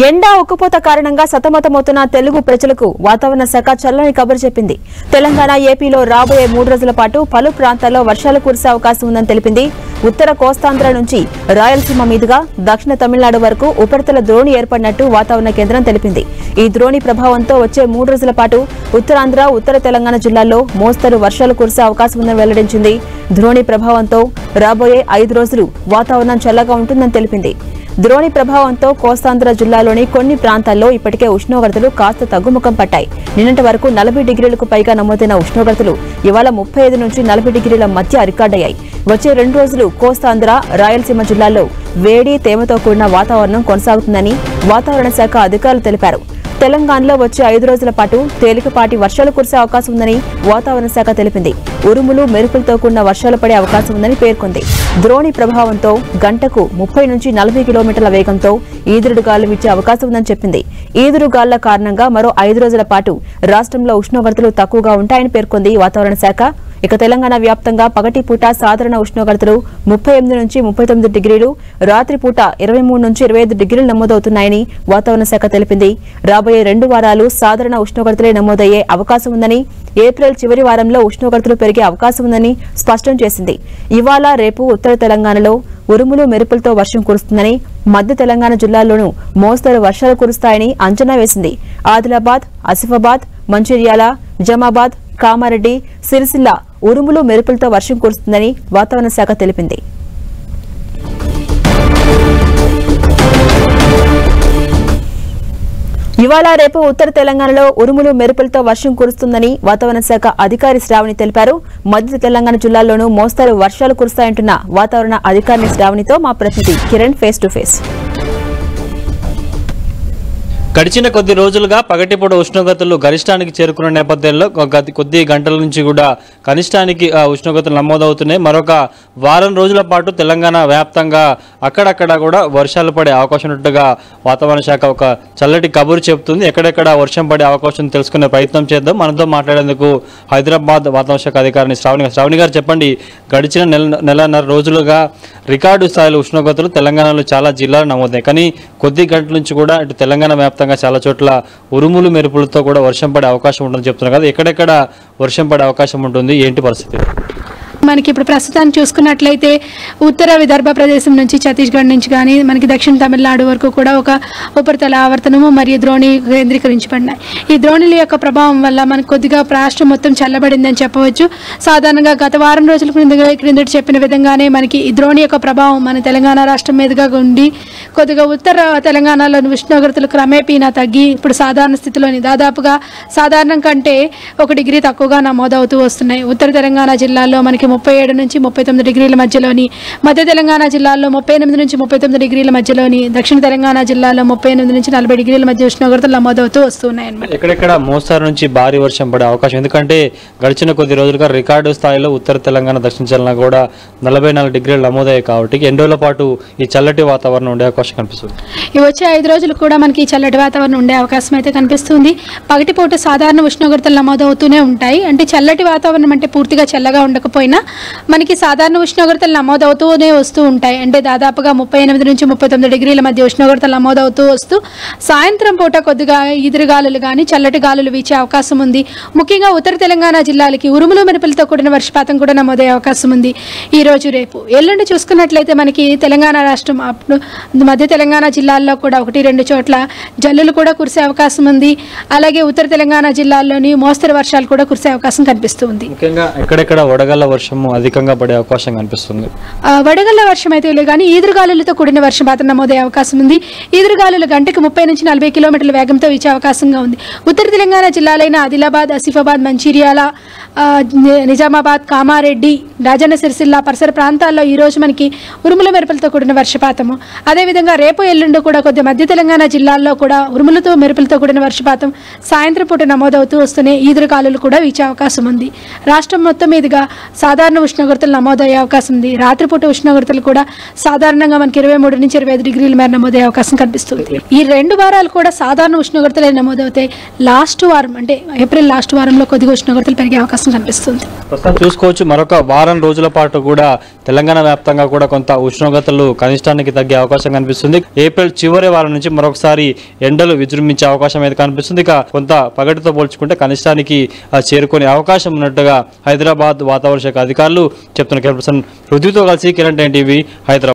ఎండ ఉక్కుపోత కారణంగా సతమతమవుతున్న తెలుగు ప్రజలకు వాతావరణ శాఖ చల్లని కబురు చెప్పింది. తెలంగాణ, ఏపీలో రాబోయే 3 రోజుల పాటు పలు ప్రాంతాల్లో వర్షాలు కురిసే అవకాశం ఉందని తెలిపింది. ఉత్తర కోస్తాంధ్ర నుంచి రాయలసీమ మీదుగా దక్షిణ తమిళనాడు వరకు ఉపరితల ద్రోణి ఏర్పడినట్టు వాతావరణ కేంద్రం తెలిపింది. ఈ ద్రోణి ప్రభావంతో వచ్చే 3 రోజుల పాటు ఉత్తరాంధ్ర, ఉత్తర తెలంగాణ జిల్లాల్లో మోస్తరు వర్షాలు కురిసే అవకాశం ఉందని వెల్లడించింది. ద్రోణి ప్రభావంతో రాబోయే 5 రోజులు వాతావరణం చల్లగా ఉంటుందని తెలిపింది. ద్రోణి ప్రభావంతో కోస్తాంధ్ర జిల్లాలోని కొన్ని ప్రాంతాల్లో ఇప్పటికే ఉష్ణోగ్రతలు కాస్త తగ్గుముఖం పట్టాయి. నిన్నటి వరకు 40 డిగ్రీలకు పైగా నమోదైన ఉష్ణోగ్రతలు ఇవాళ 35 నుంచి 40 డిగ్రీల మధ్య రికార్డయ్యాయి. వచ్చే 2 రోజులు కోస్తాంధ్ర, రాయలసీమ జిల్లాల్లో వేడి, తేమతో కూడిన వాతావరణం కొనసాగుతుందని వాతావరణ శాఖ అధికారులు తెలిపారు. తెలంగాణలో వచ్చే 5 రోజుల పాటు తేలికపాటి వర్షాలు కురిసే అవకాశం ఉందని వాతావరణ శాఖ తెలిపింది. ఉరుములు, మెరుపులతో కూడిన వర్షాలు పడే అవకాశం ఉందని పేర్కొంది. ద్రోణి ప్రభావంతో గంటకు 30 నుంచి 40 కిలోమీటర్ల వేగంతో ఈదురుగాలు వీచే అవకాశం ఉందని చెప్పింది. ఈదురుగాళ్ల కారణంగా మరో 5 రోజుల పాటు రాష్ట్రంలో ఉష్ణోగ్రతలు తక్కువగా ఉంటాయని పేర్కొంది వాతావరణ శాఖ. ఇక తెలంగాణ వ్యాప్తంగా పగటిపూట సాధారణ ఉష్ణోగ్రతలు 38 నుంచి 39 డిగ్రీలు, రాత్రిపూట 23 నుంచి 25 డిగ్రీలు నమోదవుతున్నాయని వాతావరణ శాఖ తెలిపింది. రాబోయే 2 వారాలు సాధారణ ఉష్ణోగ్రతలే నమోదయ్యే అవకాశం ఉందని, ఏప్రిల్ చివరి వారంలో ఉష్ణోగ్రతలు పెరిగే అవకాశం ఉందని స్పష్టం చేసింది. ఇవాళ, రేపు ఉత్తర తెలంగాణలో ఉరుములు, మెరుపులతో వర్షం కురుస్తుందని, మధ్య తెలంగాణ జిల్లాల్లోనూ మోస్తరు వర్షాలు కురుస్తాయని అంచనా వేసింది. ఆదిలాబాద్, ఆసిఫాబాద్, మంచిర్యాల, నిజామాబాద్, కామారెడ్డి, సిరిసిల్ల ఉరుములు, మెరుపులతో వర్షం కురుస్తుందని వాతావరణ శాఖ తెలిపింది. ఇవాళ, రేపు ఉత్తర తెలంగాణలో ఉరుములు, మెరుపులతో వర్షం కురుస్తుందని వాతావరణ శాఖ అధికారి శ్రావణి తెలిపారు. మధ్య తెలంగాణ జిల్లాల్లోనూ మోస్తరు వర్షాలు కురుస్తాయంటున్న వాతావరణ అధికారిని శ్రావణితో మా ప్రతినిధి కిరణ్ ఫేస్ టు ఫేస్. గడిచిన కొద్ది రోజులుగా పగటిపూట ఉష్ణోగ్రతలు గరిష్టానికి చేరుకున్న నేపథ్యంలో కొద్ది గంటల నుంచి కూడా కనిష్టానికి ఉష్ణోగ్రతలు నమోదవుతున్నాయి. మరొక వారం రోజుల పాటు తెలంగాణ వ్యాప్తంగా అక్కడక్కడ కూడా వర్షాలు పడే అవకాశం ఉన్నట్టుగా వాతావరణ శాఖ ఒక చల్లటి కబురు చెబుతుంది. ఎక్కడెక్కడ వర్షం పడే అవకాశం తెలుసుకునే ప్రయత్నం చేద్దాం. మనతో మాట్లాడేందుకు హైదరాబాద్ వాతావరణ శాఖ అధికారిని శ్రావణి గారు, చెప్పండి, గడిచిన నెలన్నర రోజులుగా రికార్డు స్థాయిలో ఉష్ణోగ్రతలు తెలంగాణలో చాలా జిల్లాలు నమోదాయి. కానీ కొద్ది గంటల నుంచి కూడా ఇటు తెలంగాణ వ్యాప్తంగా చాలా చోట్ల ఉరుములు, మెరుపులతో కూడా వర్షం పడే అవకాశం ఉంటుందని చెప్తున్నారు కదా, ఎక్కడెక్కడ వర్షం పడే అవకాశం ఉంటుంది, ఏంటి పరిస్థితి? మనకి ఇప్పుడు ప్రస్తుతానికి చూసుకున్నట్లయితే ఉత్తర విదర్భ ప్రదేశం నుంచి ఛత్తీస్గఢ్ నుంచి కానీ మనకి దక్షిణ తమిళనాడు వరకు కూడా ఒక ఉపరితల ఆవర్తనము మరియు ద్రోణి కేంద్రీకరించబడినాయి. ఈ ద్రోణుల యొక్క ప్రభావం వల్ల మనకు కొద్దిగా రాష్ట్రం మొత్తం చల్లబడిందని చెప్పవచ్చు. సాధారణంగా గత వారం రోజుల క్రిందట చెప్పిన విధంగానే మనకి ఈ ద్రోణి యొక్క ప్రభావం మన తెలంగాణ రాష్ట్రం మీదుగా ఉండి కొద్దిగా ఉత్తర తెలంగాణలోని ఉష్ణోగ్రతలు క్రమేపీనా తగ్గి ఇప్పుడు సాధారణ స్థితిలోని దాదాపుగా సాధారణం కంటే 1 డిగ్రీ తక్కువగా నమోదవుతూ వస్తున్నాయి. ఉత్తర తెలంగాణ జిల్లాల్లో మనకి 37 నుంచి 39 డిగ్రీల మధ్యలోని, మధ్య తెలంగాణ జిల్లాల్లో 38 నుంచి 39 డిగ్రీల మధ్యలోని, దక్షిణ తెలంగాణ జిల్లాలో 38 నుంచి 40 డిగ్రీల మధ్య ఉష్ణోగ్రతలు నమోదవుతూ వస్తున్నాయి. ఎక్కడెక్కడ మోస్తారు నుంచి భారీ వర్షం పడే అవకాశం, ఎందుకంటే గడిచిన కొద్ది రోజులుగా రికార్డు స్థాయిలో ఉత్తర తెలంగాణ, దక్షిణ తెలంగాణ కూడా 44 డిగ్రీలు నమోదయ్యాయి. కాబట్టి 2 రోజుల పాటు ఈ చల్లటి వాతావరణం ఉండే అవకాశం కనిపిస్తుంది. ఈ వచ్చే 5 రోజులు కూడా మనకి ఈ చల్లటి వాతావరణం ఉండే అవకాశం అయితే కనిపిస్తుంది. పగటిపూట సాధారణ ఉష్ణోగ్రతలు నమోదవుతూనే ఉంటాయి. అంటే చల్లటి వాతావరణం అంటే పూర్తిగా చల్లగా ఉండకపోయినా మనకి సాధారణ ఉష్ణోగ్రతలు నమోదవుతూనే వస్తూ ఉంటాయి. అంటే దాదాపుగా 38 నుంచి 39 డిగ్రీల మధ్య ఉష్ణోగ్రతలు నమోదవుతూ వస్తూ సాయంత్రం పూట కొద్దిగా ఈదురుగాలులు కానీ చల్లటి గాలులు వీచే అవకాశం ఉంది. ముఖ్యంగా ఉత్తర తెలంగాణ జిల్లాలకి ఉరుములు, మెరుపులతో కూడిన వర్షపాతం కూడా నమోదయ్యే అవకాశం ఉంది. ఈ రోజు, రేపు, ఎల్లుండి చూసుకున్నట్లయితే మనకి తెలంగాణ రాష్ట్రం మధ్య తెలంగాణ జిల్లాల్లో కూడా 1-2 చోట్ల జల్లులు కూడా కురిసే అవకాశం ఉంది. అలాగే ఉత్తర తెలంగాణ జిల్లాల్లోని మోస్తరు వర్షాలు కూడా కురిసే అవకాశం కనిపిస్తుంది. ముఖ్యంగా ఎక్కడెక్కడ వడగళ్ల వర్షం అధికంగా పడే అవకాశం కనిపిస్తుంది. వడగళ్ల వర్షం అయితే లేదు కానీ ఈదురుగాలులతో కూడిన వర్షపాతం నమోదయ్యే అవకాశం ఉంది. ఈదురుగాలులు గంటకు 30 నుంచి 40 కిలోమీటర్ల వేగంతో వీచే అవకాశంగా ఉంది. ఉత్తర తెలంగాణ జిల్లాలైన ఆదిలాబాద్, ఆసిఫాబాద్, మంచిర్యాల, నిజామాబాద్, కామారెడ్డి, రాజన్న సిరిసిల్ల పరిసర ప్రాంతాల్లో ఈ రోజు మనకి ఉరుముల మెరుపులతో కూడిన వర్షపాతము, అదేవిధంగా రేపు, ఎల్లుండి కూడా కొద్ది మధ్య తెలంగాణ జిల్లాల్లో కూడా ఉరుములతో మెరుపులతో కూడిన వర్షపాతం సాయంత్రం పూట నమోదవుతూ వస్తూనే ఈదురుగాలులు కూడా వీచే అవకాశం ఉంది. రాష్ట్రం మొత్తం మీదుగా సాధారణ ఉష్ణోగ్రతలు నమోదయ్యే అవకాశం ఉంది. రాత్రిపూట ఉష్ణోగ్రతలు కూడా సాధారణంగా మనకి 23 నుంచి 25 డిగ్రీల మేర నమోదయ్యే అవకాశం కనిపిస్తుంది. ఈ 2 వారాలు కూడా సాధారణ ఉష్ణోగ్రతలే నమోదవుతాయి. లాస్ట్ వారం అంటే ఏప్రిల్ లాస్ట్ వారంలో కొద్దిగా ఉష్ణోగ్రతలు పెరిగే అవకాశం అవకాశం కనిపిస్తుంది. ప్రస్తుతం చూసుకోవచ్చు మరొక వారం రోజుల పాటు కూడా తెలంగాణ వ్యాప్తంగా కూడా కొంత ఉష్ణోగ్రతలు కనిష్టానికి తగ్గే అవకాశం కనిపిస్తుంది. ఏప్రిల్ చివరి వారం నుంచి మరొకసారి ఎండలు విజృంభించే అవకాశం అయితే కనిపిస్తుంది. ఇక కొంత పగటితో పోల్చుకుంటే కనిష్టానికి చేరుకునే అవకాశం ఉన్నట్టుగా హైదరాబాద్ వాతావరణ శాఖ అధికారులు చెప్తున్నారు. కెమెరా పర్సన్ పృథ్వీతో కలిసి కిరణ్ టీవీ హైదరాబాద్.